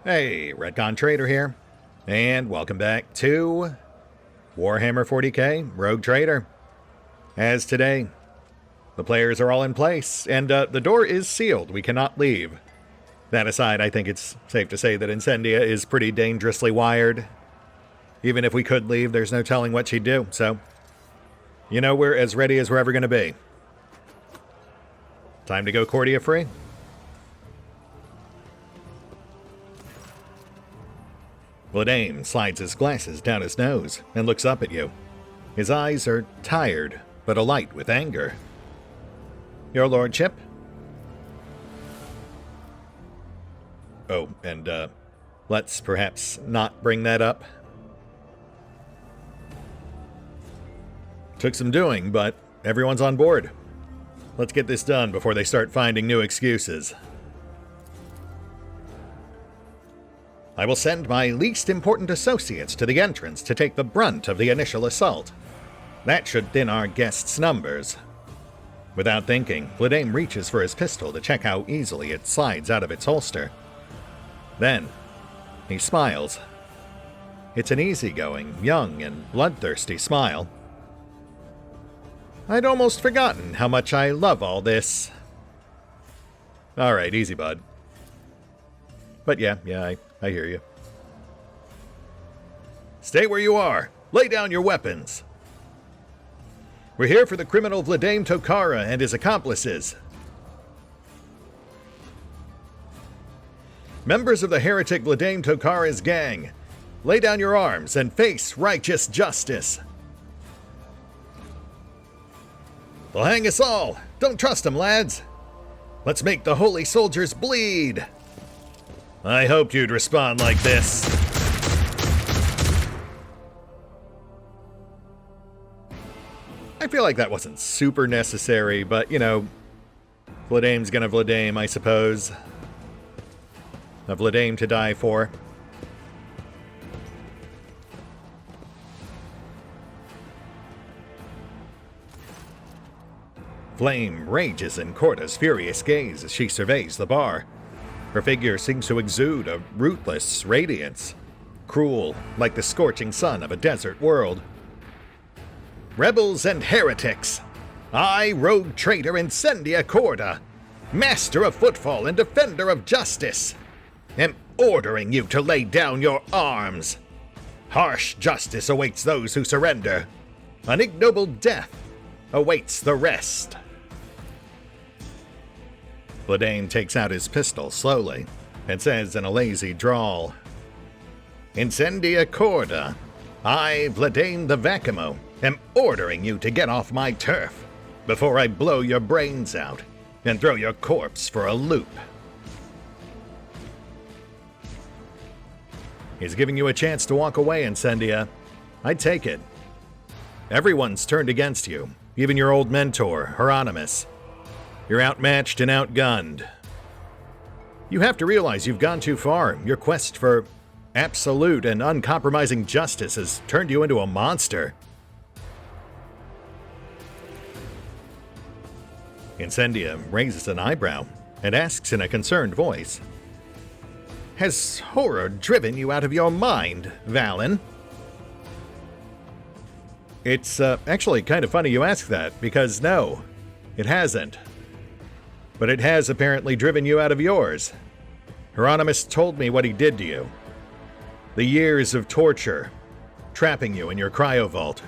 Hey, RetconRaider here, and welcome back to Warhammer 40k Rogue Trader. As today, the players are all in place, and the door is sealed. We cannot leave. That aside, I think it's safe to say that Incendia is pretty dangerously wired. Even if we could leave, there's no telling what she'd do, so you know we're as ready as we're ever going to be. Time to go Chorda-free. Blaine slides his glasses down his nose and looks up at you. His eyes are tired, but alight with anger. Your lordship? Oh, and let's perhaps not bring that up. Took some doing, but everyone's on board. Let's get this done before they start finding new excuses. I will send my least important associates to the entrance to take the brunt of the initial assault. That should thin our guests' numbers. Without thinking, Blaine reaches for his pistol to check how easily it slides out of its holster. Then, he smiles. It's an easygoing, young, and bloodthirsty smile. I'd almost forgotten how much I love all this. Alright, easy, bud. But yeah, I hear you. Stay where you are. Lay down your weapons. We're here for the criminal Vladaim Tokara and his accomplices. Members of the heretic Vladaim Tokara's gang, lay down your arms and face righteous justice. They'll hang us all. Don't trust them, lads. Let's make the holy soldiers bleed. I hoped you'd respond like this. I feel like that wasn't super necessary, but, you know, Vladaim's gonna Vladaim, I suppose. A Vladaim to die for. Flame rages in Chorda's furious gaze as she surveys the bar. Her figure seems to exude a ruthless radiance, cruel like the scorching sun of a desert world. Rebels and heretics, I, rogue trader Incendia Chorda, master of Footfall and defender of justice, am ordering you to lay down your arms. Harsh justice awaits those who surrender. An ignoble death awaits the rest. Blaine takes out his pistol slowly and says in a lazy drawl, Incendia Chorda, I, Vladaim the Vacamo, am ordering you to get off my turf before I blow your brains out and throw your corpse for a loop. He's giving you a chance to walk away, Incendia. I'd take it. Everyone's turned against you, even your old mentor, Hieronymus. You're outmatched and outgunned. You have to realize you've gone too far. Your quest for absolute and uncompromising justice has turned you into a monster. Incendia raises an eyebrow and asks in a concerned voice, Has horror driven you out of your mind, Valin? It's actually kind of funny you ask that, because no, it hasn't. But it has apparently driven you out of yours. Hieronymus told me what he did to you. The years of torture, trapping you in your cryovault.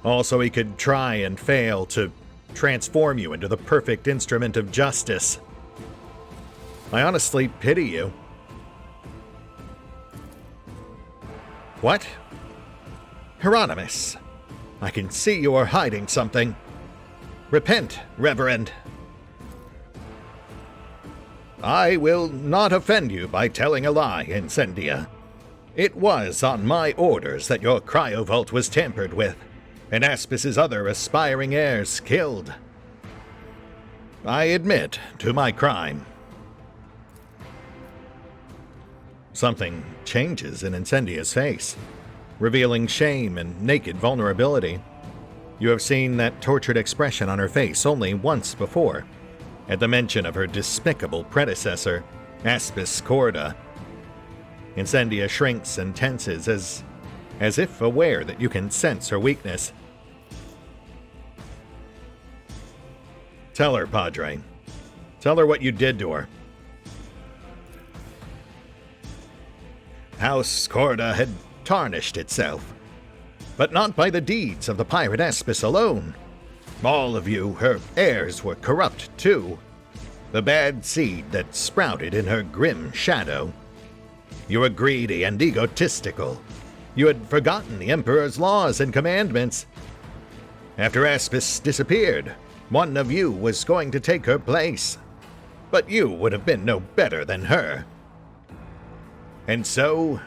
Also, he could try and fail to transform you into the perfect instrument of justice. I honestly pity you. What? Hieronymus, I can see you are hiding something. Repent, Reverend. I will not offend you by telling a lie, Incendia. It was on my orders that your cryovault was tampered with, and Aspis' other aspiring heirs killed. I admit to my crime. Something changes in Incendia's face, revealing shame and naked vulnerability. You have seen that tortured expression on her face only once before, at the mention of her despicable predecessor, Aspis Chorda. Incendia shrinks and tenses as if aware that you can sense her weakness. Tell her, Padre. Tell her what you did to her. House Chorda had tarnished itself, but not by the deeds of the pirate Espis alone. All of you, her heirs, were corrupt too. The bad seed that sprouted in her grim shadow. You were greedy and egotistical. You had forgotten the Emperor's laws and commandments. After Espis disappeared, one of you was going to take her place. But you would have been no better than her. And so,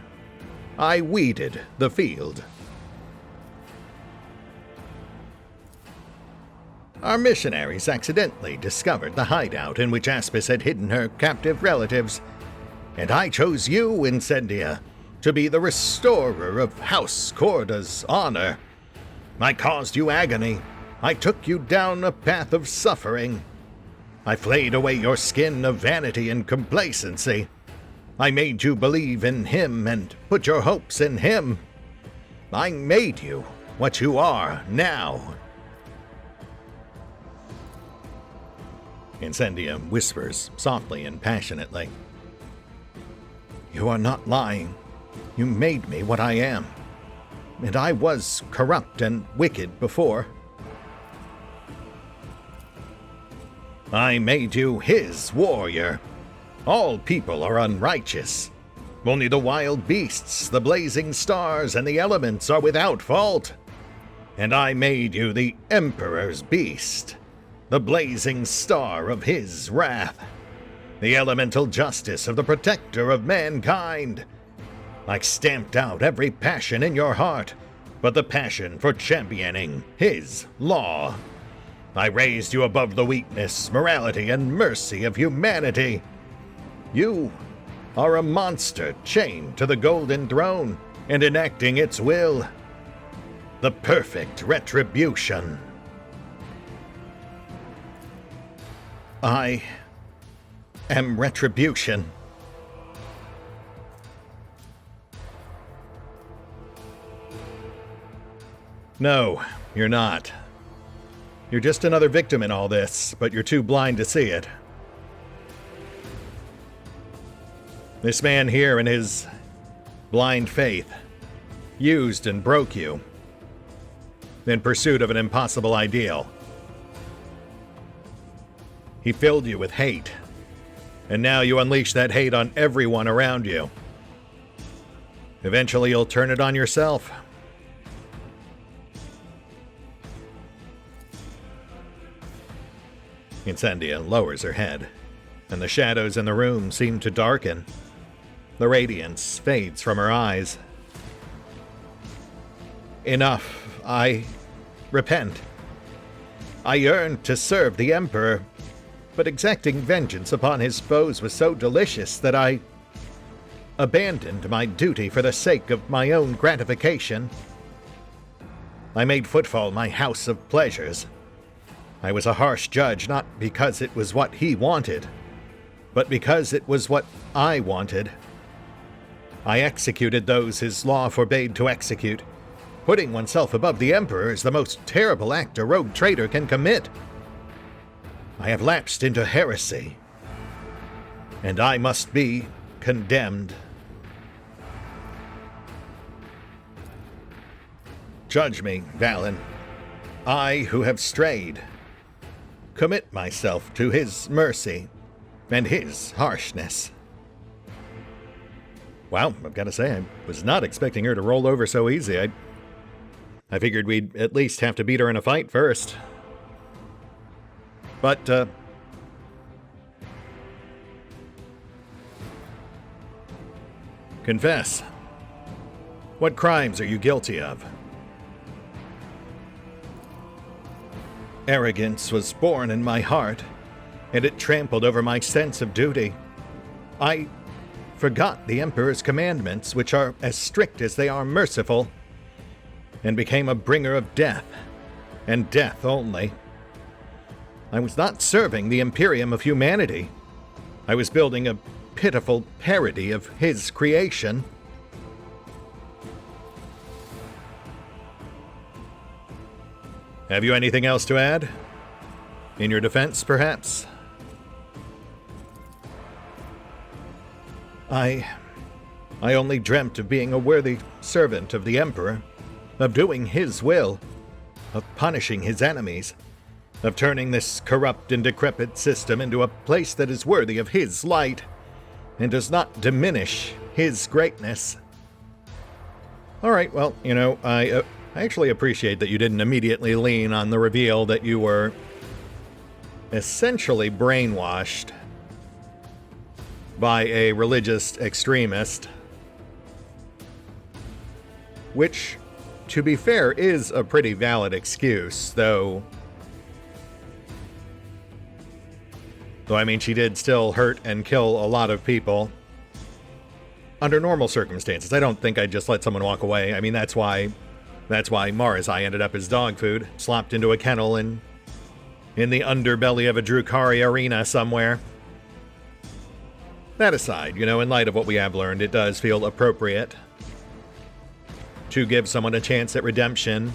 I weeded the field. Our missionaries accidentally discovered the hideout in which Espis had hidden her captive relatives, and I chose you, Incendia, to be the restorer of House Chorda's honor. I caused you agony. I took you down a path of suffering. I flayed away your skin of vanity and complacency. I made you believe in him and put your hopes in him. I made you what you are now. Incendia whispers softly and passionately. You are not lying. You made me what I am. And I was corrupt and wicked before. I made you his warrior. All people are unrighteous. Only the wild beasts, the blazing stars, and the elements are without fault. And I made you the Emperor's beast, the blazing star of his wrath, the elemental justice of the protector of mankind. I stamped out every passion in your heart, but the passion for championing his law. I raised you above the weakness, morality, and mercy of humanity. You are a monster chained to the golden throne and enacting its will. The perfect retribution. I am retribution. No, you're not. You're just another victim in all this, but you're too blind to see it. This man here in his blind faith used and broke you in pursuit of an impossible ideal. He filled you with hate, and now you unleash that hate on everyone around you. Eventually you'll turn it on yourself. Incendia lowers her head, and the shadows in the room seem to darken. The radiance fades from her eyes. Enough. I repent. I yearned to serve the Emperor, but exacting vengeance upon his foes was so delicious that I abandoned my duty for the sake of my own gratification. I made Footfall my house of pleasures. I was a harsh judge not because it was what he wanted, but because it was what I wanted. I executed those his law forbade to execute. Putting oneself above the Emperor is the most terrible act a rogue traitor can commit. I have lapsed into heresy, and I must be condemned. Judge me, Valin. I, who have strayed, commit myself to his mercy and his harshness. Wow, I've got to say, I was not expecting her to roll over so easy. I figured we'd at least have to beat her in a fight first. But, confess. What crimes are you guilty of? Arrogance was born in my heart, and it trampled over my sense of duty. I forgot the Emperor's commandments, which are as strict as they are merciful, and became a bringer of death, and death only. I was not serving the Imperium of humanity. I was building a pitiful parody of his creation. Have you anything else to add? In your defense, perhaps? I only dreamt of being a worthy servant of the Emperor, of doing his will, of punishing his enemies, of turning this corrupt and decrepit system into a place that is worthy of his light and does not diminish his greatness. All right, well, you know, I actually appreciate that you didn't immediately lean on the reveal that you were essentially brainwashed by a religious extremist, which, to be fair, is a pretty valid excuse, though I mean, she did still hurt and kill a lot of people. Under normal circumstances, I don't think I'd just let someone walk away. I mean, that's why Marzai ended up as dog food, slopped into a kennel in the underbelly of a Drukhari arena somewhere. That aside, you know, in light of what we have learned, it does feel appropriate to give someone a chance at redemption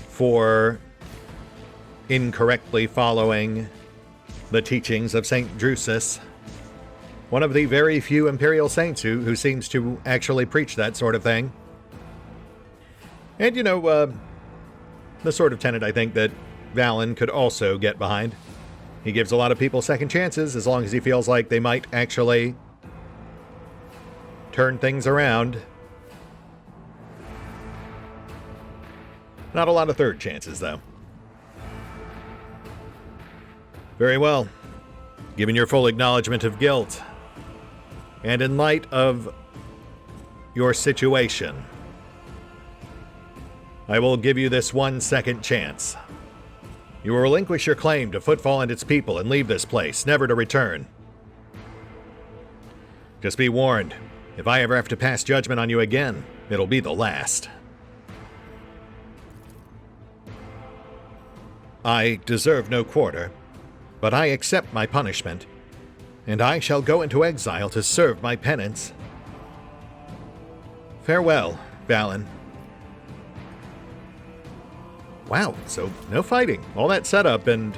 for incorrectly following the teachings of Saint Drusus, one of the very few Imperial Saints who seems to actually preach that sort of thing. And, you know, the sort of tenet I think that Valen could also get behind. He gives a lot of people second chances as long as he feels like they might actually turn things around. Not a lot of third chances, though. Very well. Given your full acknowledgement of guilt, and in light of your situation, I will give you this 1 second chance. You will relinquish your claim to Footfall and its people and leave this place, never to return. Just be warned, if I ever have to pass judgment on you again, it'll be the last. I deserve no quarter, but I accept my punishment, and I shall go into exile to serve my penance. Farewell, Valen. Wow, so no fighting. All that setup and...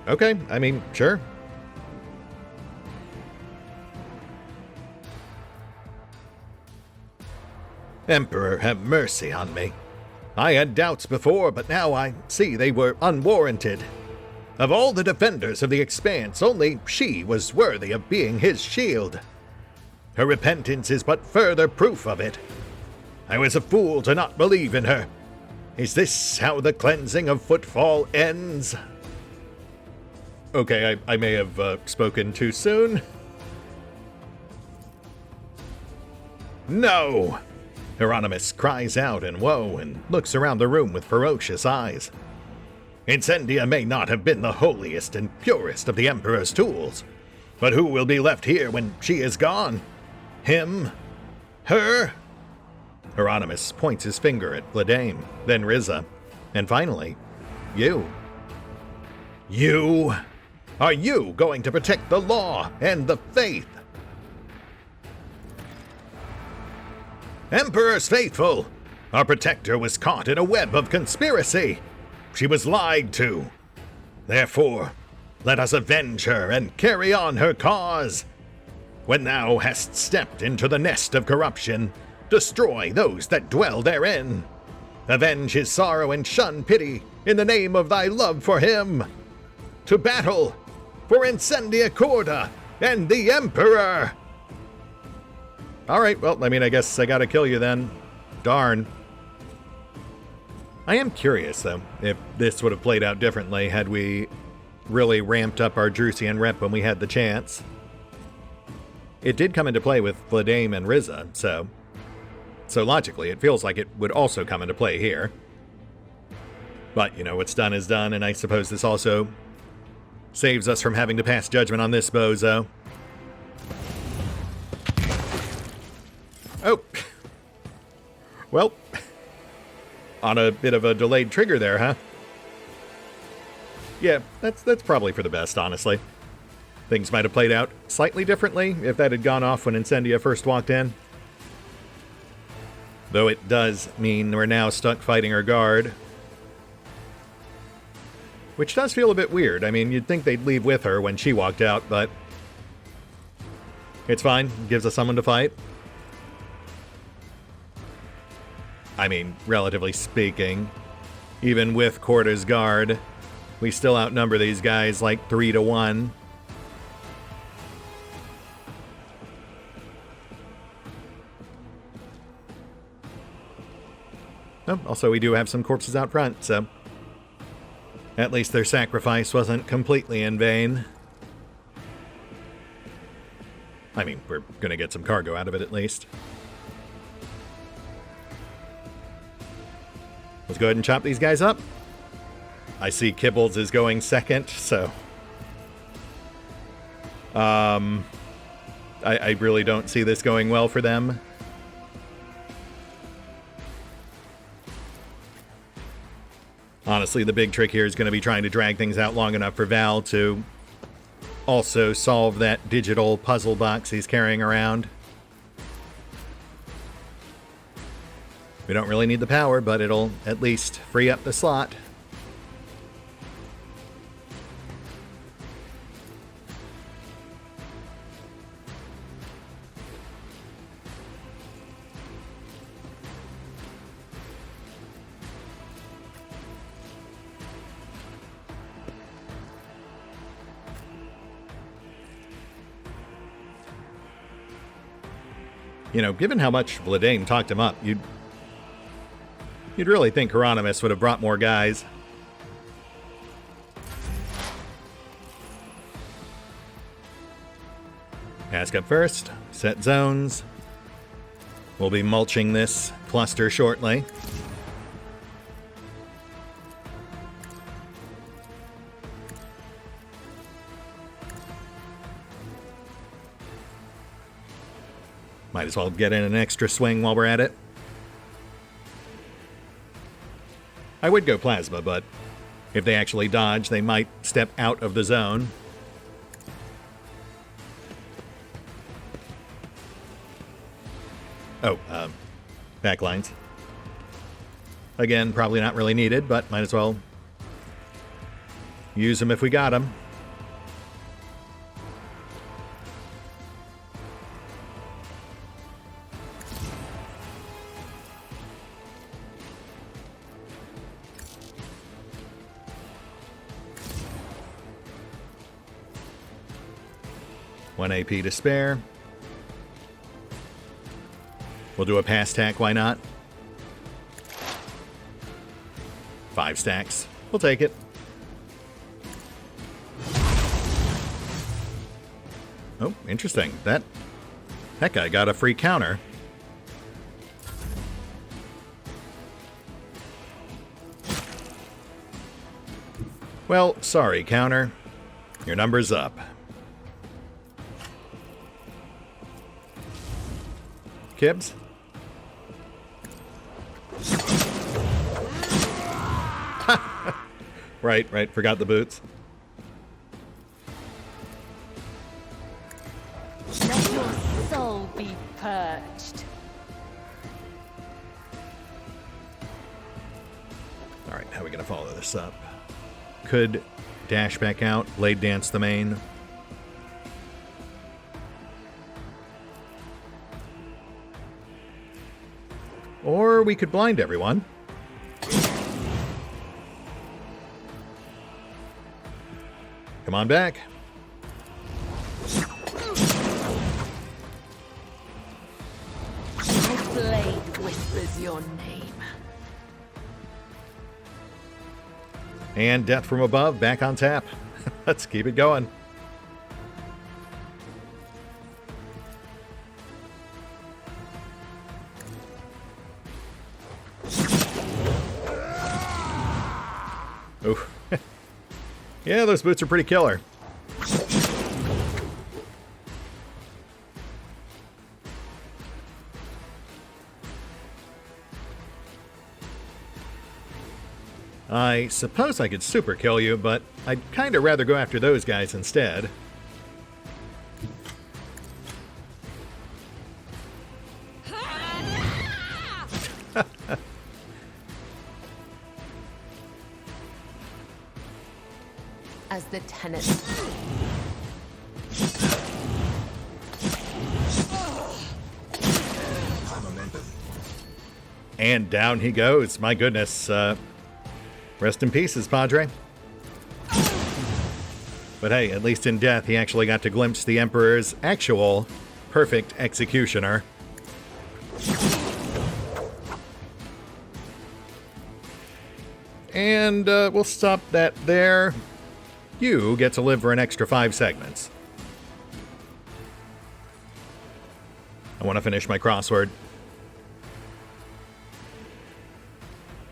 Okay, I mean, sure. Emperor, have mercy on me. I had doubts before, but now I see they were unwarranted. Of all the defenders of the Expanse, only she was worthy of being his shield. Her repentance is but further proof of it. I was a fool to not believe in her. Is this how the cleansing of Footfall ends? Okay, I may have spoken too soon. No! Hieronymus cries out in woe and looks around the room with ferocious eyes. Incendia may not have been the holiest and purest of the Emperor's tools, but who will be left here when she is gone? Him? Her? Hieronymus points his finger at Blaine, then Riza, and finally, you. You? Are you going to protect the law and the faith? Emperor's faithful! Our protector was caught in a web of conspiracy. She was lied to. Therefore, let us avenge her and carry on her cause. When thou hast stepped into the nest of corruption, destroy those that dwell therein. Avenge his sorrow and shun pity in the name of thy love for him. To battle for Incendia Chorda and the Emperor! Alright, well, I mean, I guess I gotta kill you then. Darn. I am curious, though, if this would have played out differently had we really ramped up our Drusian rep when we had the chance. It did come into play with Blaine and Riza, so logically it feels like it would also come into play here. But, you know, what's done is done, and I suppose this also saves us from having to pass judgment on this bozo. Oh. Well, on a bit of a delayed trigger there, huh? Yeah, that's probably for the best, honestly. Things might have played out slightly differently if that had gone off when Incendia first walked in. Though it does mean we're now stuck fighting her guard. Which does feel a bit weird. I mean, you'd think they'd leave with her when she walked out, but it's fine. Gives us someone to fight. I mean, relatively speaking, even with Chorda's guard, we still outnumber these guys like 3-1. Oh, also, we do have some corpses out front, so at least their sacrifice wasn't completely in vain. I mean, we're going to get some cargo out of it at least. Let's go ahead and chop these guys up. I see Kibbles is going second, so I really don't see this going well for them. Honestly, the big trick here is going to be trying to drag things out long enough for Val to also solve that digital puzzle box he's carrying around. We don't really need the power, but it'll at least free up the slot. You know, given how much Vladane talked him up, you'd really think Hieronymus would have brought more guys. Ask up first, set zones. We'll be mulching this cluster shortly. Might as well get in an extra swing while we're at it. I would go plasma, but if they actually dodge, they might step out of the zone. Oh, backlines. Again, probably not really needed, but might as well use them if we got them. One AP to spare. We'll do a pass tack, why not? 5 stacks. We'll take it. Oh, interesting. That guy got a free counter. Well, sorry, counter. Your number's up. Kibbs? Right. Forgot the boots. Let your soul be purged. Alright, how are we going to follow this up? Could dash back out, blade dance the main. Or we could blind everyone. Come on back. My blade whispers your name. And death from above, back on tap. Let's keep it going. Oof. Yeah, those boots are pretty killer. I suppose I could super kill you, but I'd kind of rather go after those guys instead. as the tenant. And down he goes. My goodness. Rest in pieces, Padre. But hey, at least in death, he actually got to glimpse the Emperor's actual perfect executioner. And we'll stop that there. You get to live for an extra 5 segments. I want to finish my crossword.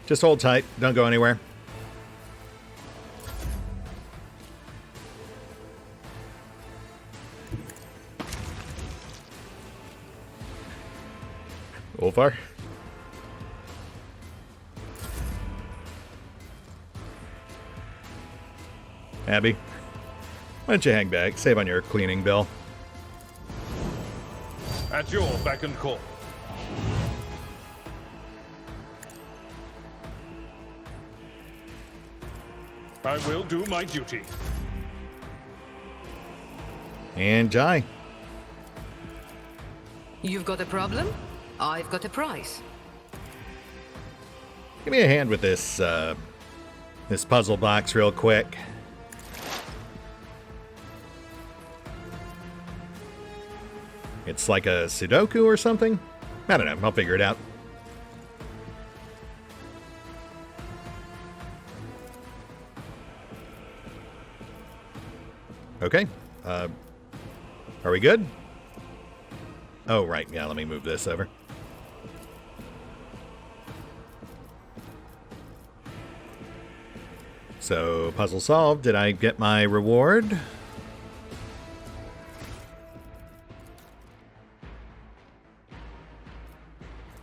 Just hold tight. Don't go anywhere. Ulfar. Abby, why don't you hang back? Save on your cleaning bill. At your beck and call. I will do my duty. And Jai. You've got a problem? I've got a price. Give me a hand with this, this puzzle box real quick. It's like a Sudoku or something? I don't know, I'll figure it out. Okay, are we good? Oh, right, yeah, let me move this over. So, puzzle solved. Did I get my reward?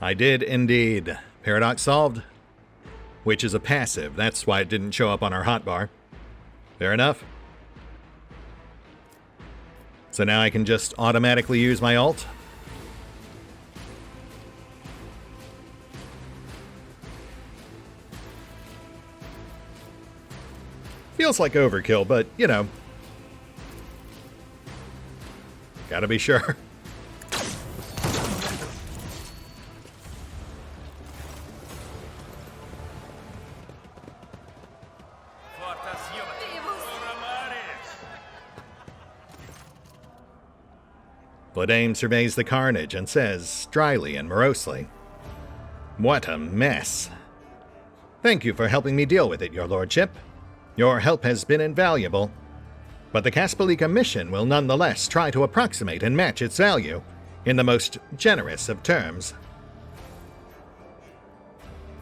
I did indeed. Paradox solved. Which is a passive. That's why it didn't show up on our hotbar. Fair enough. So now I can just automatically use my ult. Feels like overkill, but, you know. Gotta be sure. Blaine surveys the carnage and says, dryly and morosely, "What a mess. Thank you for helping me deal with it, your lordship. Your help has been invaluable, but the Kaspalika mission will nonetheless try to approximate and match its value in the most generous of terms."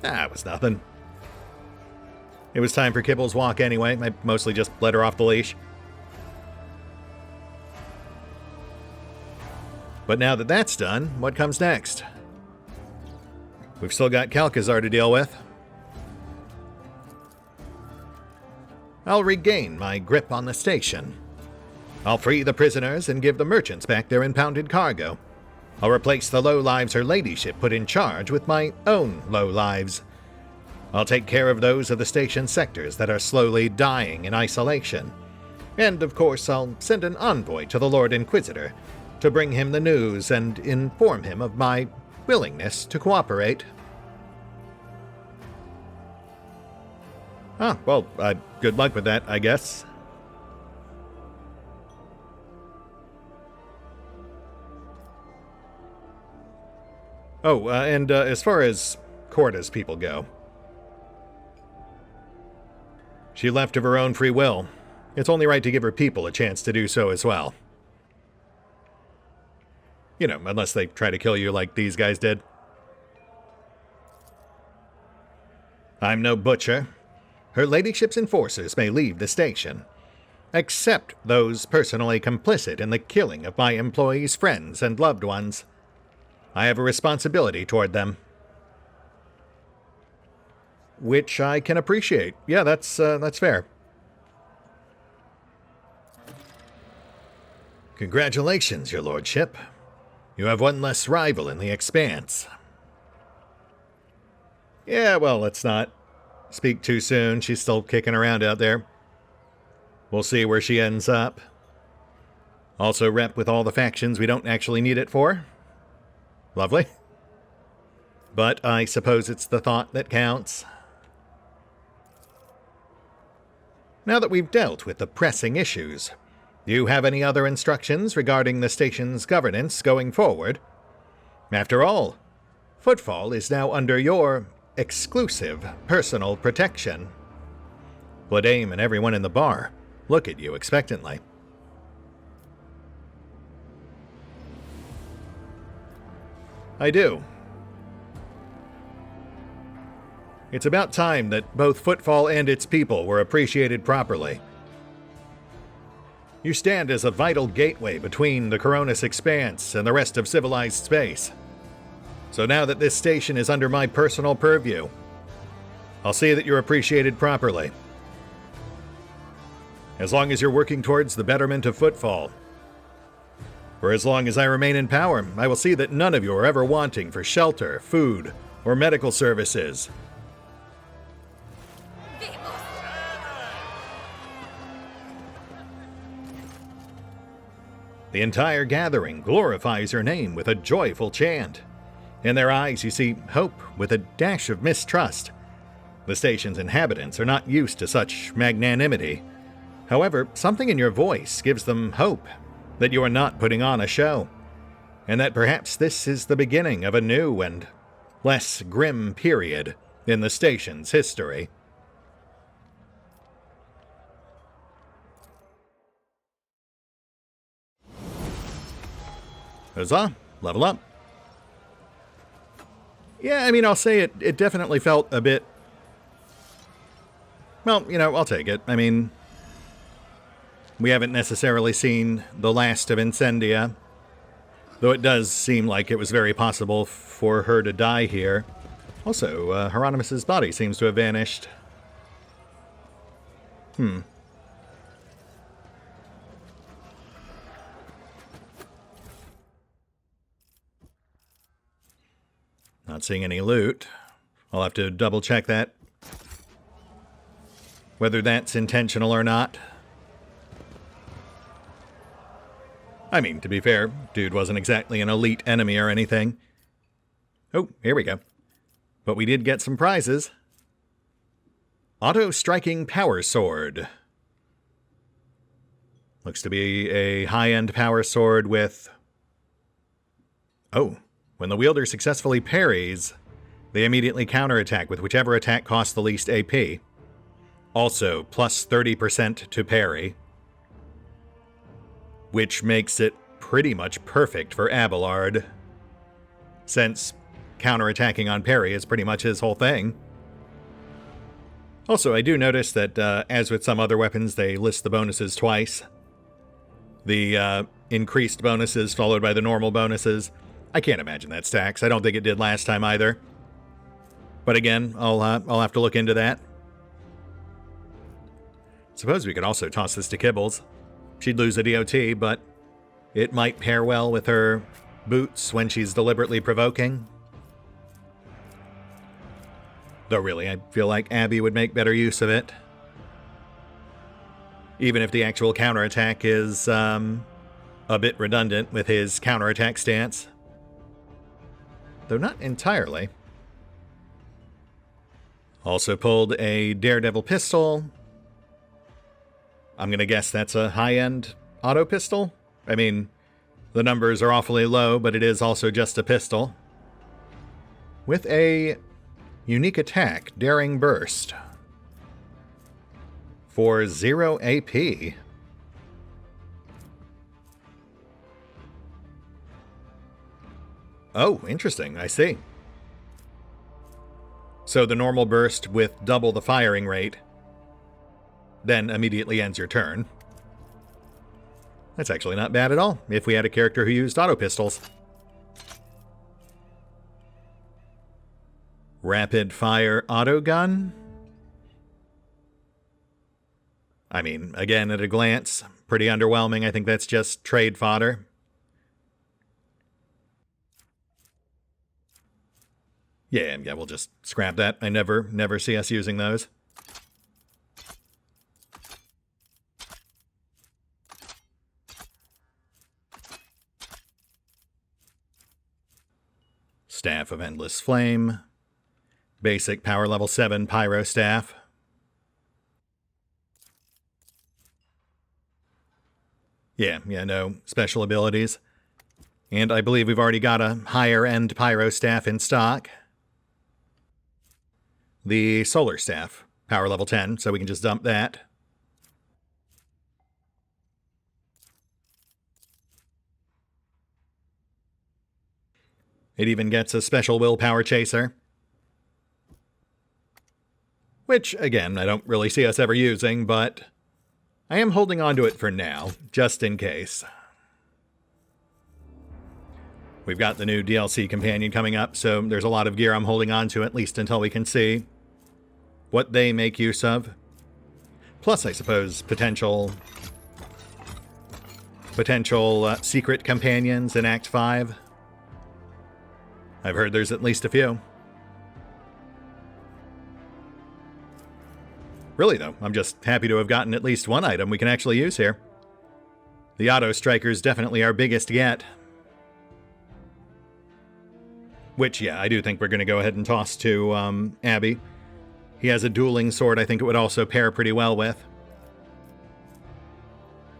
It was nothing. It was time for Kibble's walk anyway. I mostly just let her off the leash. But now that that's done, what comes next? We've still got Kalkazar to deal with. I'll regain my grip on the station. I'll free the prisoners and give the merchants back their impounded cargo. I'll replace the lowlives her ladyship put in charge with my own lowlives. I'll take care of those of the station sectors that are slowly dying in isolation. And, of course, I'll send an envoy to the Lord Inquisitor to bring him the news and inform him of my willingness to cooperate. Well, good luck with that, I guess. Oh, and as far as Chorda's people go, she left of her own free will. It's only right to give her people a chance to do so as well. You know, unless they try to kill you like these guys did. I'm no butcher. Her ladyship's enforcers may leave the station, except those personally complicit in the killing of my employees' friends and loved ones. I have a responsibility toward them. Which I can appreciate. Yeah, that's fair. Congratulations, your lordship. You have one less rival in the Expanse. Yeah, well, let's not speak too soon. She's still kicking around out there. We'll see where she ends up. Also rep with all the factions we don't actually need it for. Lovely. But I suppose it's the thought that counts. Now that we've dealt with the pressing issues, do you have any other instructions regarding the station's governance going forward? After all, Footfall is now under your exclusive personal protection. Bladaim and everyone in the bar look at you expectantly. I do. It's about time that both Footfall and its people were appreciated properly. You stand as a vital gateway between the Coronis Expanse and the rest of civilized space. So now that this station is under my personal purview, I'll see that you're appreciated properly. As long as you're working towards the betterment of Footfall. For as long as I remain in power, I will see that none of you are ever wanting for shelter, food, or medical services. The entire gathering glorifies your name with a joyful chant. In their eyes you see hope with a dash of mistrust. The station's inhabitants are not used to such magnanimity. However, something in your voice gives them hope that you are not putting on a show, and that perhaps this is the beginning of a new and less grim period in the station's history. Huzzah! Level up. Yeah, I mean, I'll say it definitely felt a bit... Well, you know, I'll take it. I mean, we haven't necessarily seen the last of Incendia, though it does seem like it was very possible for her to die here. Also, Hieronymus's body seems to have vanished. Not seeing any loot. I'll have to double check that. Whether that's intentional or not. I mean, to be fair, dude wasn't exactly an elite enemy or anything. Oh, here we go. But we did get some prizes. Auto-striking power sword. Looks to be a high-end power sword with... Oh. When the wielder successfully parries, they immediately counterattack with whichever attack costs the least AP. Also, plus 30% to parry. Which makes it pretty much perfect for Abelard, since counterattacking on parry is pretty much his whole thing. Also, I do notice that, as with some other weapons, they list the bonuses twice. The increased bonuses followed by the normal bonuses. I can't imagine that stacks. I don't think it did last time either. But again, I'll have to look into that. Suppose we could also toss this to Kibbles. She'd lose a DOT, but it might pair well with her boots when she's deliberately provoking. Though really, I feel like Abby would make better use of it. Even if the actual counterattack is a bit redundant with his counterattack stance. Though not entirely. Also pulled a Daredevil pistol. I'm going to guess that's a high-end auto pistol. I mean, the numbers are awfully low, but it is also just a pistol. With a unique attack, Daring Burst. For 0 AP. Oh, interesting. I see. So the normal burst with double the firing rate, then immediately ends your turn. That's actually not bad at all, if we had a character who used auto pistols. Rapid fire auto gun? I mean, again, at a glance, pretty underwhelming. I think that's just trade fodder. Yeah, we'll just scrap that. I never see us using those. Staff of Endless Flame. Basic power level 7 Pyro Staff. Yeah, no special abilities. And I believe we've already got a higher end Pyro Staff in stock. The Solar Staff, power level 10, so we can just dump that. It even gets a special Willpower Chaser. Which, again, I don't really see us ever using, but I am holding on to it for now, just in case. We've got the new DLC companion coming up, so there's a lot of gear I'm holding on to, at least until we can see what they make use of. Plus, I suppose, potential secret companions in Act 5. I've heard there's at least a few. Really, though, I'm just happy to have gotten at least one item we can actually use here. The Auto Striker's definitely our biggest yet. Which, yeah, I do think we're going to go ahead and toss to Abby. He has a dueling sword I think it would also pair pretty well with.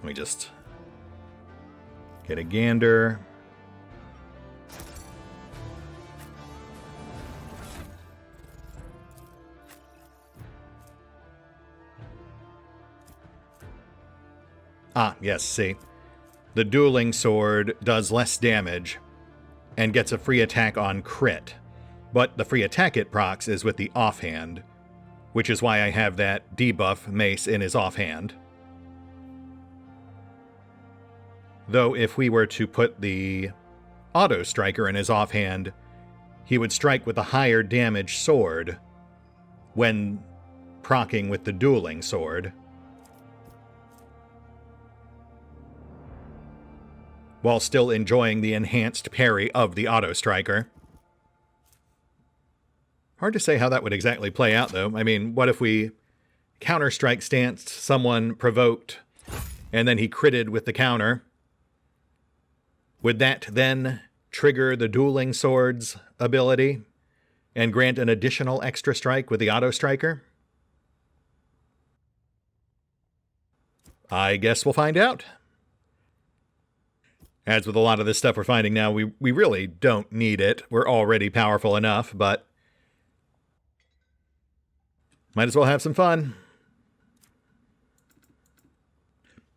Let me just get a gander. Ah, yes, see. The dueling sword does less damage and gets a free attack on crit. But the free attack it procs is with the offhand, which is why I have that debuff mace in his offhand. Though if we were to put the auto striker in his offhand, he would strike with a higher damage sword when proccing with the dueling sword. While still enjoying the enhanced parry of the auto striker. Hard to say how that would exactly play out, though. I mean, what if we counter-strike stanced, someone provoked, and then he critted with the counter? Would that then trigger the dueling sword's ability and grant an additional extra strike with the auto striker? I guess we'll find out. As with a lot of this stuff we're finding now, we really don't need it. We're already powerful enough, but might as well have some fun.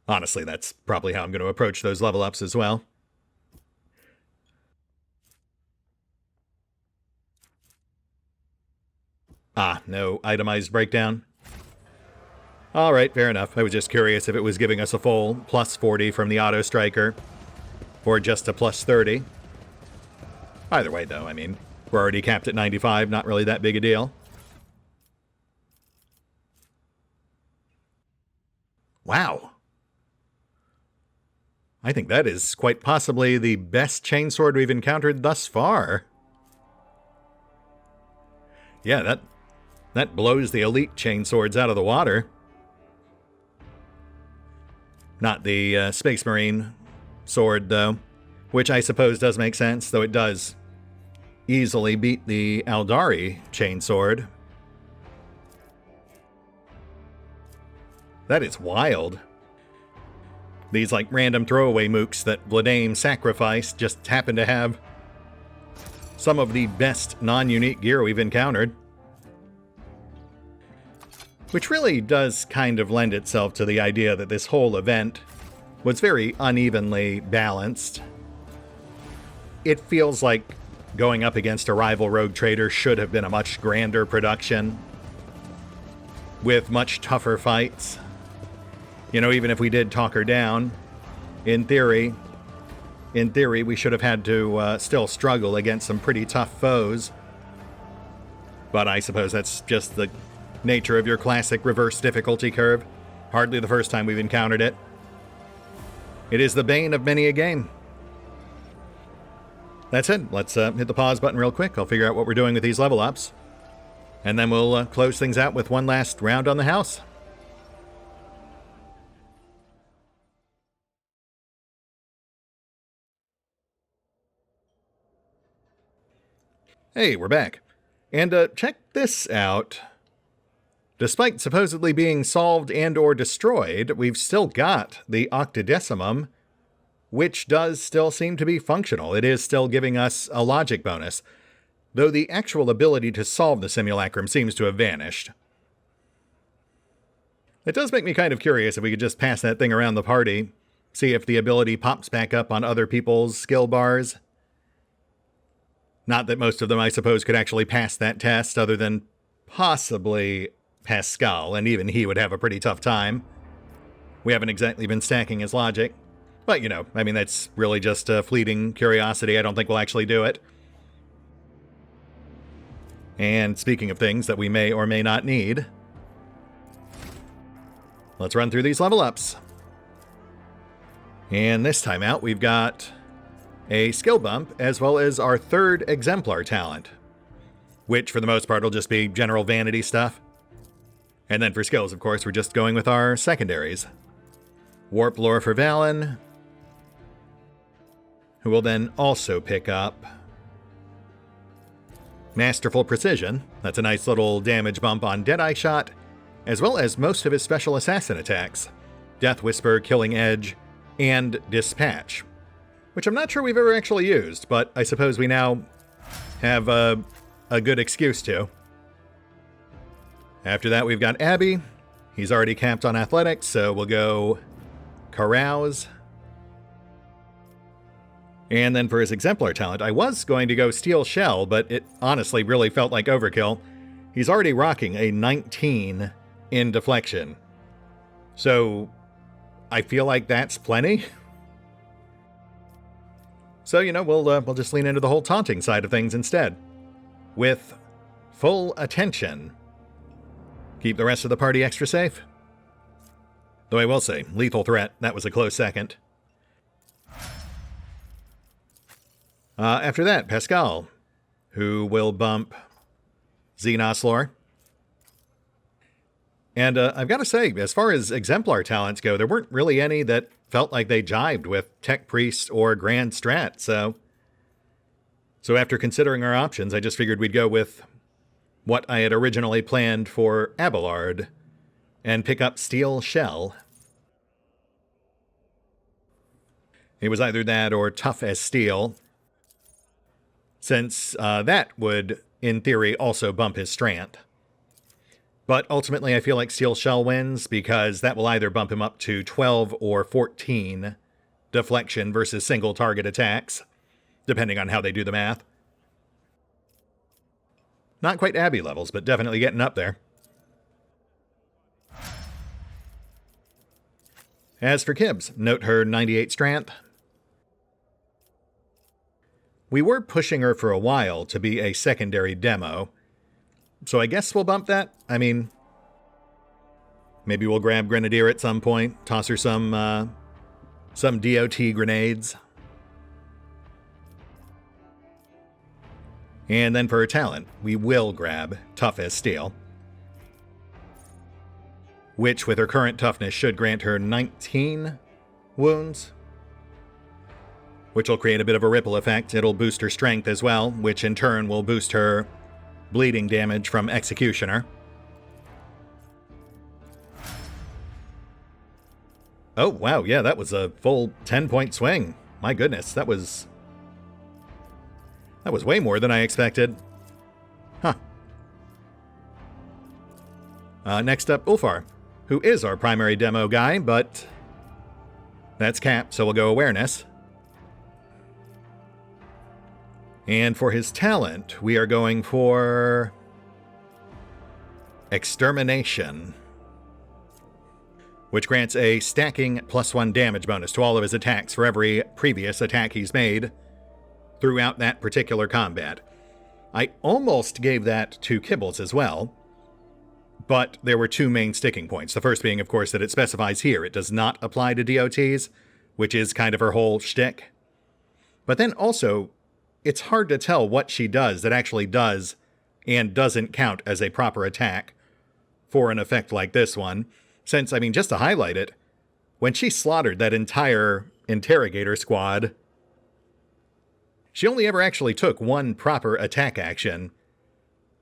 Honestly, that's probably how I'm going to approach those level ups as well. Ah, no itemized breakdown. Alright, fair enough. I was just curious if it was giving us a full plus 40 from the auto striker. Or just a plus 30. Either way, though, I mean, we're already capped at 95, not really that big a deal. Wow. I think that is quite possibly the best chainsword we've encountered thus far. Yeah, that blows the elite chainswords out of the water. Not the Space Marine sword, though, which I suppose does make sense, though it does easily beat the Aeldari chainsword. That is wild. These, like, random throwaway mooks that Vladame sacrificed just happen to have some of the best non-unique gear we've encountered. Which really does kind of lend itself to the idea that this whole event was very unevenly balanced. It feels like going up against a rival rogue trader should have been a much grander production with much tougher fights. You know, even if we did talk her down, in theory, we should have had to still struggle against some pretty tough foes. But I suppose that's just the nature of your classic reverse difficulty curve. Hardly the first time we've encountered it. It is the bane of many a game. That's it. Let's hit the pause button real quick. I'll figure out what we're doing with these level ups. And then we'll close things out with one last round on the house. Hey, we're back. And check this out. Despite supposedly being solved and or destroyed, we've still got the octodecimum, which does still seem to be functional. It is still giving us a logic bonus, though the actual ability to solve the simulacrum seems to have vanished. It does make me kind of curious if we could just pass that thing around the party, see if the ability pops back up on other people's skill bars. Not that most of them, I suppose, could actually pass that test, other than possibly Pascal, and even he would have a pretty tough time. We haven't exactly been stacking his logic. But, you know, I mean, that's really just a fleeting curiosity. I don't think we'll actually do it. And speaking of things that we may or may not need, let's run through these level ups. And this time out, we've got a skill bump, as well as our third exemplar talent, which for the most part will just be general vanity stuff. And then for skills, of course, we're just going with our secondaries. Warp Lore for Valen, who will then also pick up Masterful Precision. That's a nice little damage bump on Deadeye Shot, as well as most of his special assassin attacks. Death Whisper, Killing Edge, and Dispatch, which I'm not sure we've ever actually used, but I suppose we now have a good excuse to. After that, we've got Abby. He's already capped on athletics, so we'll go Carouse. And then for his exemplar talent, I was going to go Steel Shell, but it honestly really felt like overkill. He's already rocking a 19 in deflection. So I feel like that's plenty. So, you know, we'll just lean into the whole taunting side of things instead. With full attention. Keep the rest of the party extra safe. Though I will say, lethal threat, that was a close second. After that, Pascal, who will bump Xenos Lore. And I've got to say, as far as exemplar talents go, there weren't really any that felt like they jived with Tech Priest or Grand Strat, so after considering our options, I just figured we'd go with what I had originally planned for Abelard and pick up Steel Shell. It was either that or Tough as Steel, since that would, in theory, also bump his strength. But ultimately, I feel like Steel Shell wins because that will either bump him up to 12 or 14 deflection versus single target attacks, depending on how they do the math. Not quite Abby levels, but definitely getting up there. As for Kibbs, note her 98 strength. We were pushing her for a while to be a secondary demo, so I guess we'll bump that. I mean, maybe we'll grab Grenadier at some point, toss her some DOT grenades. And then for her talent, we will grab Tough as Steel, which with her current toughness should grant her 19 wounds, which will create a bit of a ripple effect. It'll boost her strength as well, which in turn will boost her bleeding damage from Executioner. Oh, wow, yeah, that was a full 10-point swing. My goodness, that was way more than I expected. Huh. Next up, Ulfar, who is our primary demo guy, but that's capped, so we'll go Awareness. And for his talent, we are going for Extermination, which grants a stacking +1 damage bonus to all of his attacks for every previous attack he's made throughout that particular combat. I almost gave that to Kibbles as well, but there were two main sticking points. The first being, of course, that it specifies here it does not apply to DOTs, which is kind of her whole shtick. But then also, it's hard to tell what she does that actually does and doesn't count as a proper attack for an effect like this one. Since, I mean, just to highlight it, when she slaughtered that entire interrogator squad, She only ever actually took one proper attack action,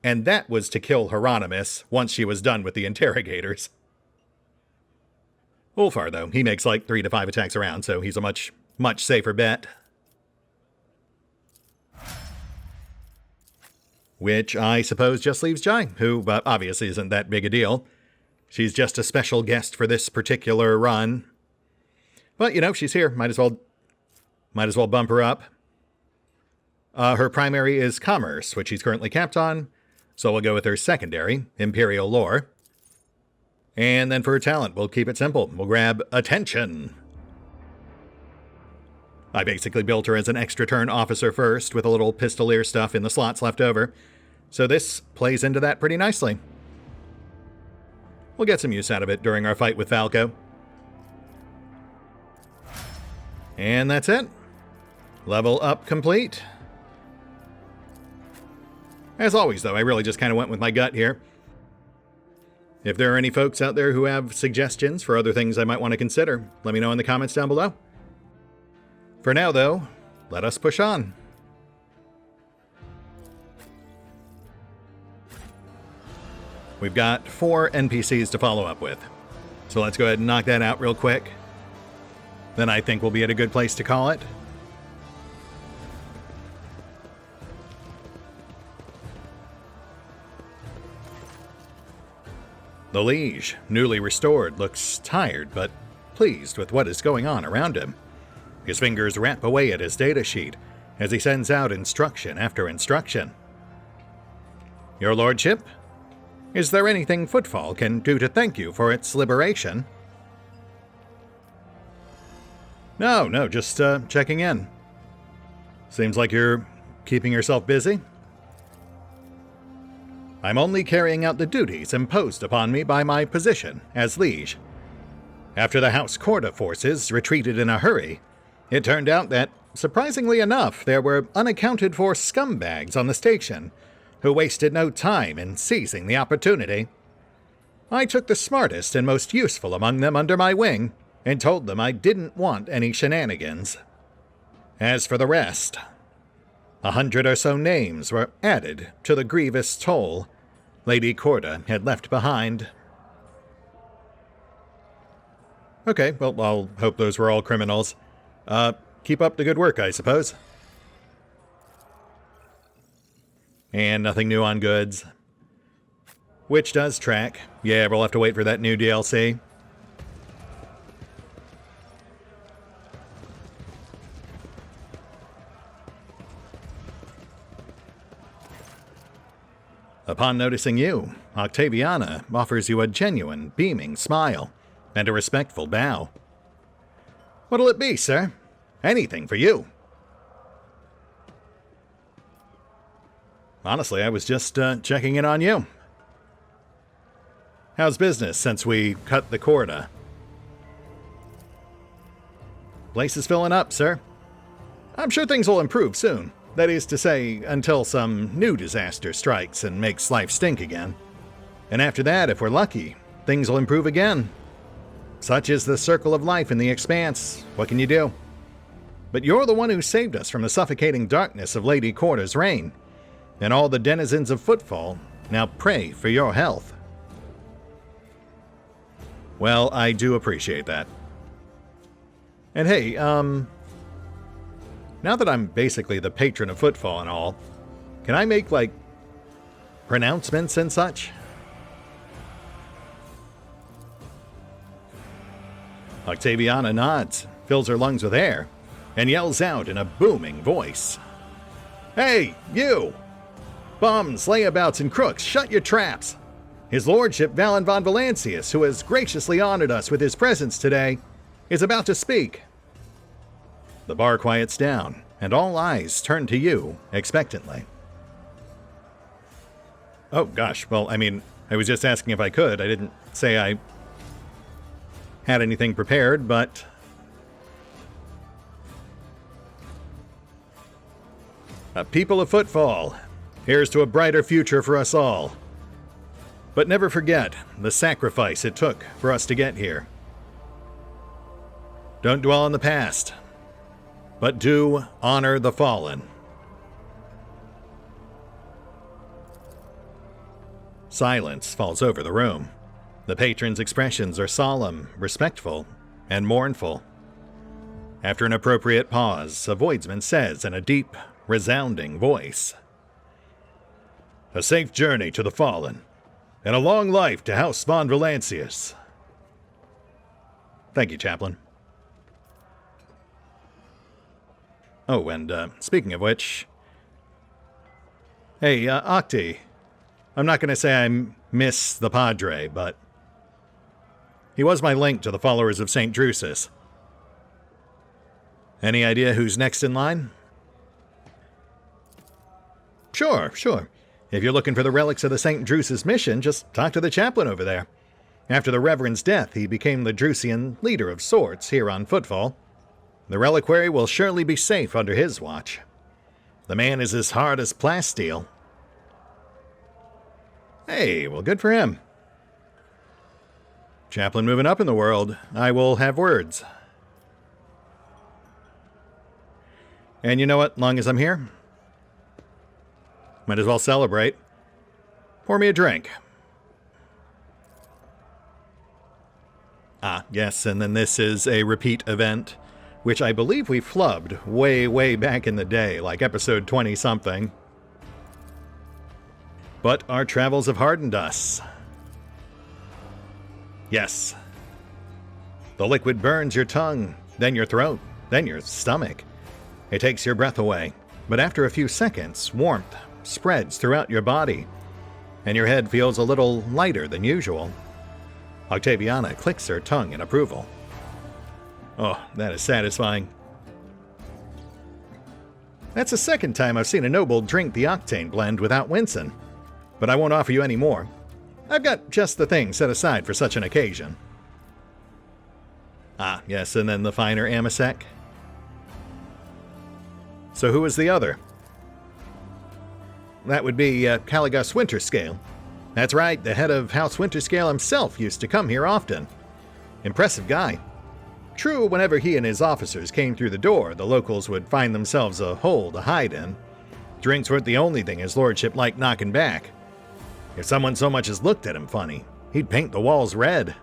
and that was to kill Hieronymus once she was done with the interrogators. Ulfar, though, he makes like 3 to 5 attacks around, so he's a much safer bet. Which I suppose just leaves Jai, who obviously isn't that big a deal. She's just a special guest for this particular run. But, you know, she's here. Might as well bump her up. Her primary is Commerce, which she's currently capped on, so we'll go with her secondary, Imperial Lore. And then for her talent, we'll keep it simple. We'll grab Attention. I basically built her as an extra turn officer first, with a little pistolier stuff in the slots left over. So this plays into that pretty nicely. We'll get some use out of it during our fight with Falco. And that's it. Level up complete. As always, though, I really just kind of went with my gut here. If there are any folks out there who have suggestions for other things I might want to consider, let me know in the comments down below. For now, though, let us push on. We've got 4 NPCs to follow up with, so let's go ahead and knock that out real quick. Then I think we'll be at a good place to call it. The Liege, newly restored, looks tired but pleased with what is going on around him. His fingers rap away at his datasheet as he sends out instruction after instruction. Your Lordship, is there anything Footfall can do to thank you for its liberation? No, just checking in. Seems like you're keeping yourself busy. I'm only carrying out the duties imposed upon me by my position as liege. After the House Chorda forces retreated in a hurry, it turned out that, surprisingly enough, there were unaccounted for scumbags on the station who wasted no time in seizing the opportunity. I took the smartest and most useful among them under my wing and told them I didn't want any shenanigans. As for the rest, 100 or so names were added to the grievous toll Lady Chorda had left behind. Okay, well, I'll hope those were all criminals. Keep up the good work, I suppose. And nothing new on goods. Which does track. Yeah, we'll have to wait for that new DLC. Upon noticing you, Octaviana offers you a genuine, beaming smile and a respectful bow. What'll it be, sir? Anything for you. Honestly, I was just checking in on you. How's business since we cut the Chorda? Place is filling up, sir. I'm sure things will improve soon. That is to say, until some new disaster strikes and makes life stink again. And after that, if we're lucky, things will improve again. Such is the circle of life in the expanse. What can you do? But you're the one who saved us from the suffocating darkness of Lady Chorda's reign, and all the denizens of Footfall now pray for your health. Well, I do appreciate that. And hey, now that I'm basically the patron of Footfall and all, can I make, like, pronouncements and such? Octaviana nods, fills her lungs with air, and yells out in a booming voice. Hey, you! Bums, layabouts, and crooks, shut your traps! His Lordship Valen von Valancius, who has graciously honored us with his presence today, is about to speak. The bar quiets down, and all eyes turn to you expectantly. Oh gosh, well, I mean, I was just asking if I could. I didn't say I had anything prepared, but... People of Footfall, here's to a brighter future for us all. But never forget the sacrifice it took for us to get here. Don't dwell on the past, but do honor the fallen. Silence falls over the room. The patron's expressions are solemn, respectful, and mournful. After an appropriate pause, a voidsman says in a deep, resounding voice, "A safe journey to the fallen, and a long life to House von Valancius." Thank you, Chaplain. Oh, and speaking of which... Hey, Octi. I'm not going to say I miss the Padre, but... he was my link to the followers of St. Drusus. Any idea who's next in line? Sure. If you're looking for the relics of the St. Drusus mission, just talk to the chaplain over there. After the Reverend's death, he became the Drusian leader of sorts here on Footfall. The reliquary will surely be safe under his watch. The man is as hard as plasteel. Hey, well, good for him. Chaplain moving up in the world. I will have words. And you know what? Long as I'm here, might as well celebrate. Pour me a drink. Ah, yes, and then this is a repeat event, which I believe we flubbed way back in the day, like episode 20-something. But our travels have hardened us. Yes. The liquid burns your tongue, then your throat, then your stomach. It takes your breath away, but after a few seconds, warmth spreads throughout your body, and your head feels a little lighter than usual. Octaviana clicks her tongue in approval. Oh, that is satisfying. That's the second time I've seen a noble drink the octane blend without wincing, but I won't offer you any more. I've got just the thing set aside for such an occasion. Ah, yes, and then the finer Amasek. So who is the other? That would be Caligus Winterscale. That's right, the head of House Winterscale himself used to come here often. Impressive guy. True, whenever he and his officers came through the door, the locals would find themselves a hole to hide in. Drinks weren't the only thing his lordship liked knocking back. If someone so much as looked at him funny, he'd paint the walls red.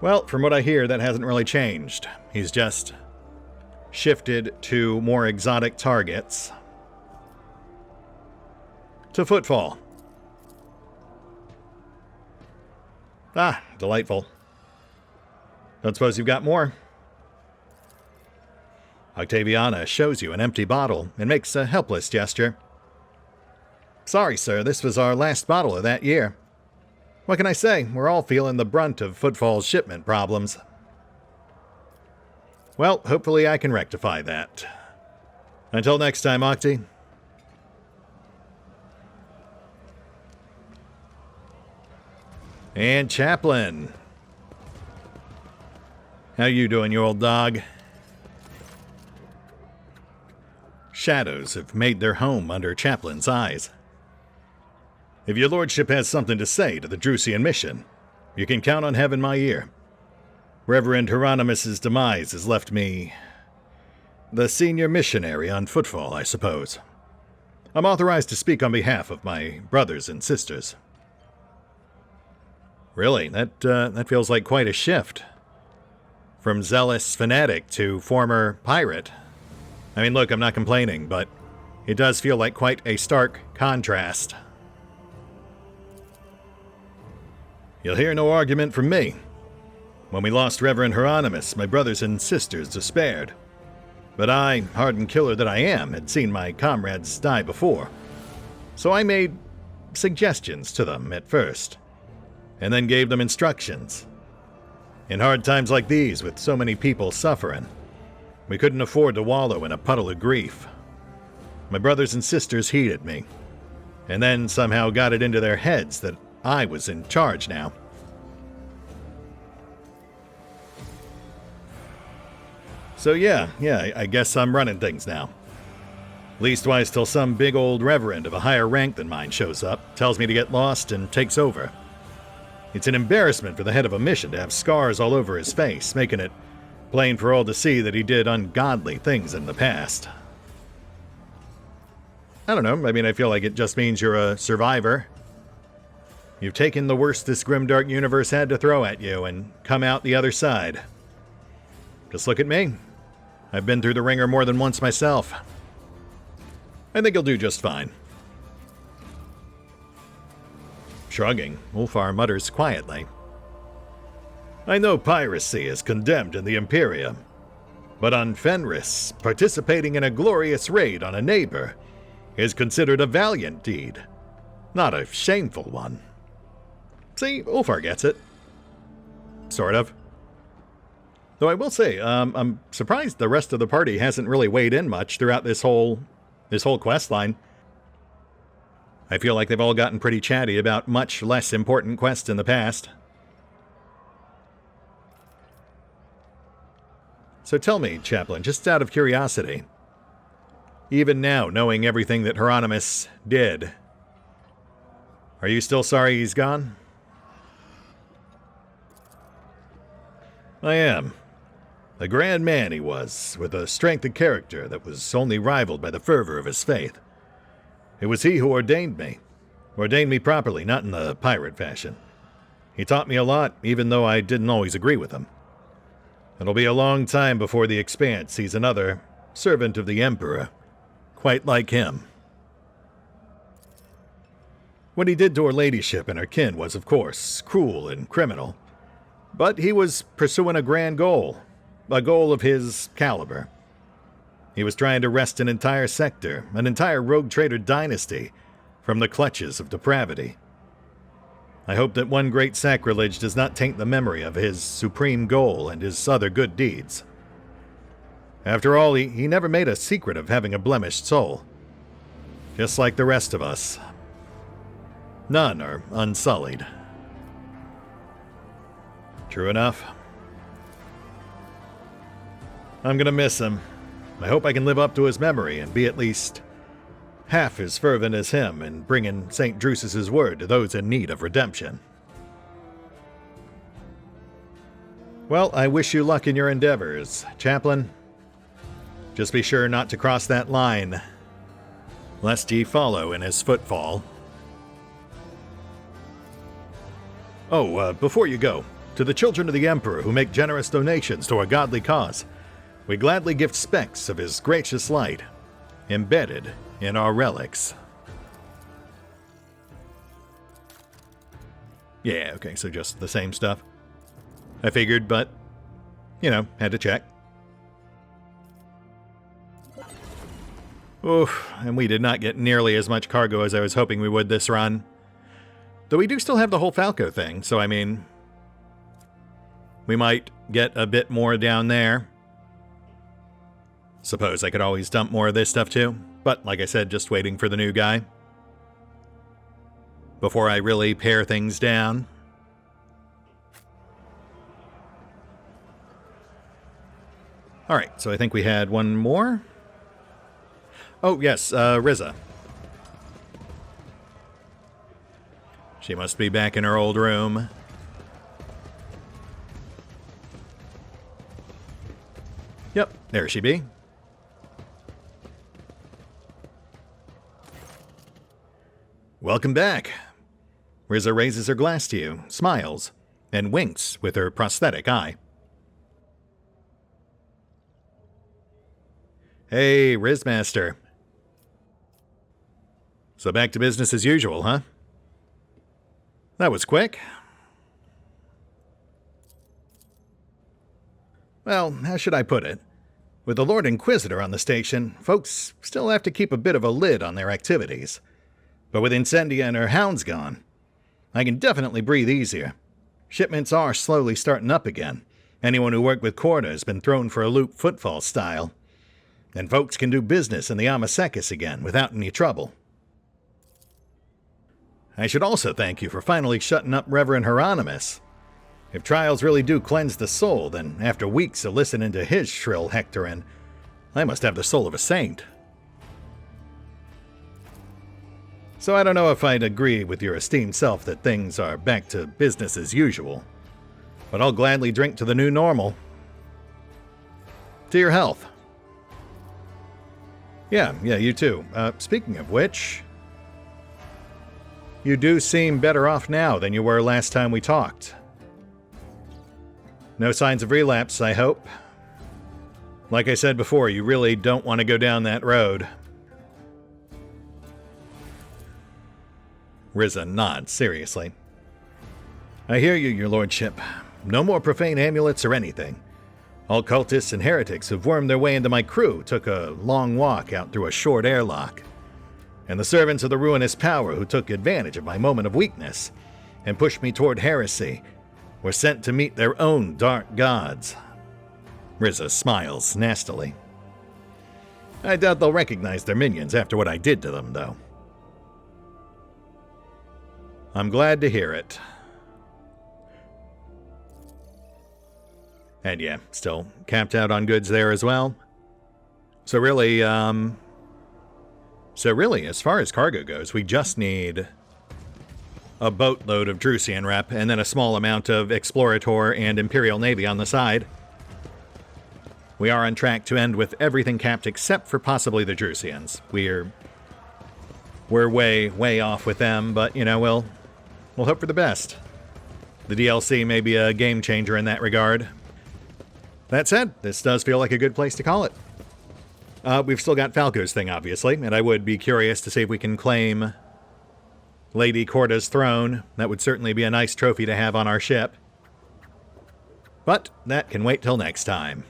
Well, from what I hear, that hasn't really changed. He's just shifted to more exotic targets. To Footfall. Ah, delightful. Don't suppose you've got more? Octaviana shows you an empty bottle and makes a helpless gesture. Sorry, sir, this was our last bottle of that year. What can I say? We're all feeling the brunt of Footfall's shipment problems. Well, hopefully I can rectify that. Until next time, Octi. And Chaplain. How you doing, you old dog? Shadows have made their home under Chaplain's eyes. If your lordship has something to say to the Drusian mission, you can count on having my ear. Reverend Hieronymus's demise has left me the senior missionary on Footfall, I suppose. I'm authorized to speak on behalf of my brothers and sisters. Really, that feels like quite a shift. From zealous fanatic to former pirate. I mean, look, I'm not complaining, but it does feel like quite a stark contrast. You'll hear no argument from me. When we lost Reverend Hieronymus, my brothers and sisters despaired. But I, hardened killer that I am, had seen my comrades die before. So I made suggestions to them at first, and then gave them instructions. In hard times like these, with so many people suffering, we couldn't afford to wallow in a puddle of grief. My brothers and sisters heeded me, and then somehow got it into their heads that I was in charge now. So yeah, I guess I'm running things now. Leastwise till some big old reverend of a higher rank than mine shows up, tells me to get lost, and takes over. It's an embarrassment for the head of a mission to have scars all over his face, making it plain for all to see that he did ungodly things in the past. I don't know. I mean, I feel like it just means you're a survivor. You've taken the worst this grimdark universe had to throw at you and come out the other side. Just look at me. I've been through the ringer more than once myself. I think you'll do just fine. Shrugging, Ulfar mutters quietly. I know piracy is condemned in the Imperium, but on Fenris, participating in a glorious raid on a neighbor is considered a valiant deed, not a shameful one. See, Ulfar gets it. Sort of. Though I will say, I'm surprised the rest of the party hasn't really weighed in much throughout this whole quest line. I feel like they've all gotten pretty chatty about much less important quests in the past. So tell me, Chaplain, just out of curiosity, even now knowing everything that Hieronymus did, are you still sorry he's gone? I am. A grand man he was, with a strength of character that was only rivaled by the fervor of his faith. It was he who ordained me properly, not in the pirate fashion. He taught me a lot, even though I didn't always agree with him. It'll be a long time before the Expanse sees another servant of the Emperor, quite like him. What he did to her ladyship and her kin was, of course, cruel and criminal. But he was pursuing a grand goal, a goal of his caliber. He was trying to wrest an entire sector, an entire rogue trader dynasty, from the clutches of depravity. I hope that one great sacrilege does not taint the memory of his supreme goal and his other good deeds. After all, he never made a secret of having a blemished soul. Just like the rest of us. None are unsullied. True enough. I'm gonna miss him. I hope I can live up to his memory and be at least half as fervent as him in bringing St. Drusus's word to those in need of redemption. Well, I wish you luck in your endeavors, Chaplain. Just be sure not to cross that line, lest ye follow in his footfall. Oh, before you go, to the children of the Emperor who make generous donations to our godly cause, we gladly gift specks of his gracious light, embedded in our relics. Yeah, okay, so just the same stuff. I figured, but, you know, had to check. Oof, and we did not get nearly as much cargo as I was hoping we would this run. Though we do still have the whole Falco thing, so I mean, we might get a bit more down there. Suppose I could always dump more of this stuff too, but like I said, just waiting for the new guy before I really pare things down. Alright, so I think we had one more. Oh yes, Riza. She must be back in her old room. Yep, there she be. Welcome back. Riza raises her glass to you, smiles, and winks with her prosthetic eye. Hey, Rizmaster. So back to business as usual, huh? That was quick. Well, how should I put it? With the Lord Inquisitor on the station, folks still have to keep a bit of a lid on their activities. But with Incendia and her hounds gone, I can definitely breathe easier. Shipments are slowly starting up again. Anyone who worked with Chorda has been thrown for a loop Footfall style. And folks can do business in the Amasekis again without any trouble. I should also thank you for finally shutting up Reverend Hieronymus. If trials really do cleanse the soul, then after weeks of listening to his shrill hectoring, I must have the soul of a saint. So I don't know if I'd agree with your esteemed self that things are back to business as usual, but I'll gladly drink to the new normal. To your health. Yeah, you too. Speaking of which, you do seem better off now than you were last time we talked. No signs of relapse, I hope. Like I said before, you really don't want to go down that road. Riza nods seriously. I hear you, your lordship. No more profane amulets or anything. All cultists and heretics who've wormed their way into my crew took a long walk out through a short airlock. And the servants of the ruinous power who took advantage of my moment of weakness and pushed me toward heresy were sent to meet their own dark gods. Riza smiles nastily. I doubt they'll recognize their minions after what I did to them, though. I'm glad to hear it. And yeah, still capped out on goods there as well. So really, as far as cargo goes, we just need a boatload of Drusian rep and then a small amount of Explorator and Imperial Navy on the side. We are on track to end with everything capped except for possibly the Drusians. We're way off with them, but you know, we'll hope for the best. The DLC may be a game changer in that regard. That said, this does feel like a good place to call it. We've still got Falco's thing, obviously, and I would be curious to see if we can claim Lady Chorda's throne. That would certainly be a nice trophy to have on our ship. But that can wait till next time.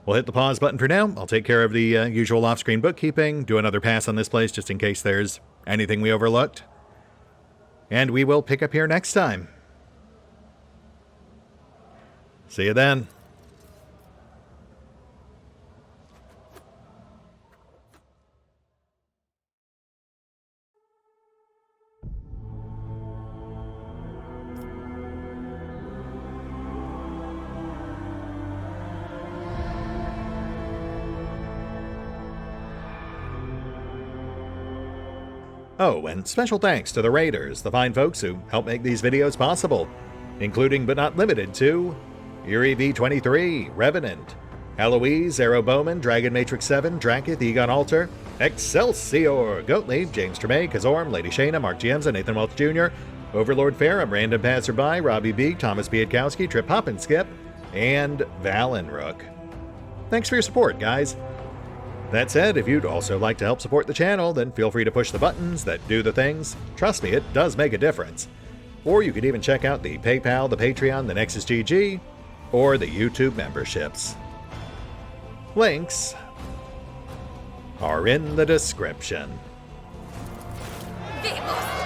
We'll hit the pause button for now. I'll take care of the usual off-screen bookkeeping, do another pass on this place just in case there's anything we overlooked. And we will pick up here next time. See you then. Oh, and special thanks to the Raiders, the fine folks who help make these videos possible, including but not limited to Erie V23, Revenant, Alois, Arrow Bowman, Dragon Matrix 7, Drakiith, EgonAlter, Exsellsior, Gottlieb, James Trimmier, Kazorm, Lady Shayna, Mark Giemza, Nathan Welch Jr., OverlordPherom, RandomPassrby, RobbyB, Tomasz Piątkowski, Triphoppenskip, and Valinrook. Thanks for your support, guys. That said, if you'd also like to help support the channel, then feel free to push the buttons that do the things. Trust me, it does make a difference. Or you could even check out the PayPal, the Patreon, the Nexus GG, or the YouTube memberships. Links are in the description. Vemos.